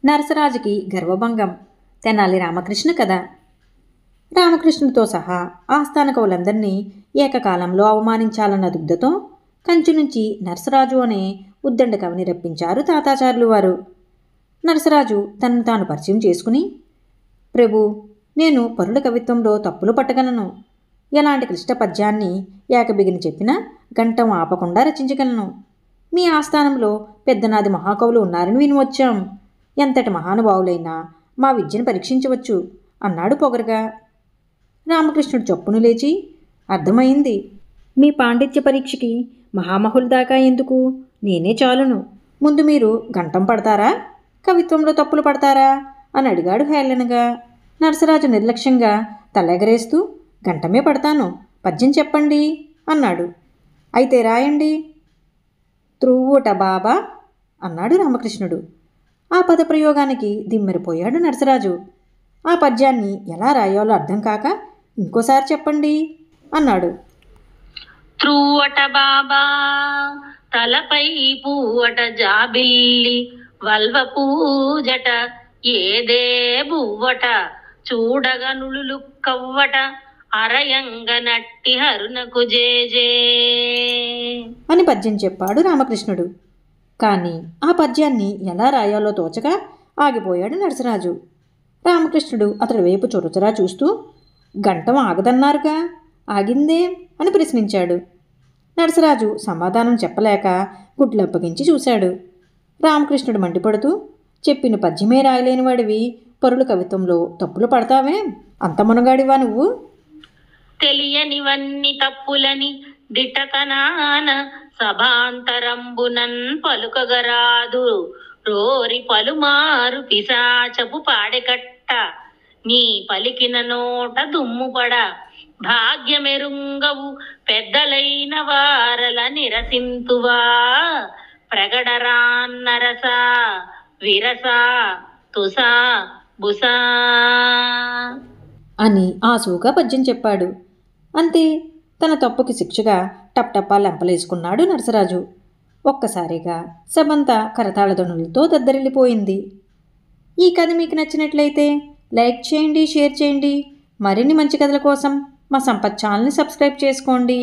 నరసరాజుకి గర్వభంగం. తెనాలి రామకృష్ణ కథ. రామకృష్ణుడితో సహా ఆస్థాన కవులందరినీ ఏకకాలంలో అవమానించాలన్న దుగ్ధతో కంచి నుంచి నరసరాజు అనే ఉద్దండ కవిని రప్పించారు తాతాచార్యులు వారు. నరసరాజు తనను తాను పరిచయం చేసుకుని, ప్రభు, నేను పరుల కవిత్వంలో తప్పులు పట్టగలను. ఎలాంటి క్లిష్ట పద్యాన్ని ఏకబిగిని చెప్పినా గంటం ఆపకుండా రచించగలను. మీ ఆస్థానంలో పెద్దనాది మహాకవులు ఉన్నారని విని వచ్చాం. ఎంతటి మహానుభావులైనా మా విద్యను పరీక్షించవచ్చు అన్నాడు పొగరుగా. రామకృష్ణుడు చప్పును లేచి, అర్థమైంది. మీ పాండిత్య పరీక్షకి మహామహుల దాకా ఎందుకు, నేనే చాలును. ముందు మీరు గంటం పడతారా, కవిత్వంలో తప్పులు పడతారా అని అడిగాడు హేళనగా. నరసరాజు నిర్లక్ష్యంగా తలెగరేస్తూ, గంటమే పడతాను, పద్యం చెప్పండి అన్నాడు. అయితే రాయండి. త్రువ్వుట బాబా అన్నాడు రామకృష్ణుడు. ఆ పదప్రయోగానికి దిమ్మెరిపోయాడు నరసరాజు. ఆ పద్యాన్ని ఎలా రాయాలో అర్థం కాక, ఇంకోసారి చెప్పండి అన్నాడు. త్రువ్వట బాబా తలపై పూవట జాబిల్లి వల్వ పూజట ఏదే బువ్వట చూడగనులు కవ్వట అరయంగ నట్టి హరునకు జేజే అని పద్యం చెప్పాడు రామకృష్ణుడు. కానీ ఆ పద్యాన్ని ఎలా రాయాలో తోచగా ఆగిపోయాడు నరసరాజు. రామకృష్ణుడు అతడి వైపు చురచురా చూస్తూ, గంటం ఆగదన్నారుగా, ఆగిందే అని ప్రశ్నించాడు. నరసరాజు సమాధానం చెప్పలేక గుడ్లప్పగించి చూశాడు. రామకృష్ణుడు మండిపడుతూ, చెప్పిన పద్యమే రాయలేనివాడివి పరుల కవిత్వంలో తప్పులు పడతావే, అంత మునగాడివా నువ్వు? తెలియనివన్నీ తప్పులని దిట్టకనాన సభాంతరంబునన్ పలుకగరాదు రోరి పలుమారు పిశాచపు పాడెకట్ట నీ పలికిన నోట దుమ్ముపడ భాగ్యమెరుంగవు పెద్దలైన వారల నిరసింతువా ప్రగడరాన్నరస విరస తుసా బుసా అని ఆసువుగా పద్యం చెప్పాడు. అంతే, తన తప్పుకి శిక్షగా టప్టప్పా లెంపలేసుకున్నాడు నరసరాజు. ఒక్కసారిగా సభంతా కరతాళధ్వనులతో దద్దరిల్లిపోయింది. ఈ కథ మీకు నచ్చినట్లయితే లైక్ చేయండి, షేర్ చేయండి. మరిన్ని మంచి కథల కోసం మా సంపత్ ఛానల్ని సబ్స్క్రైబ్ చేసుకోండి.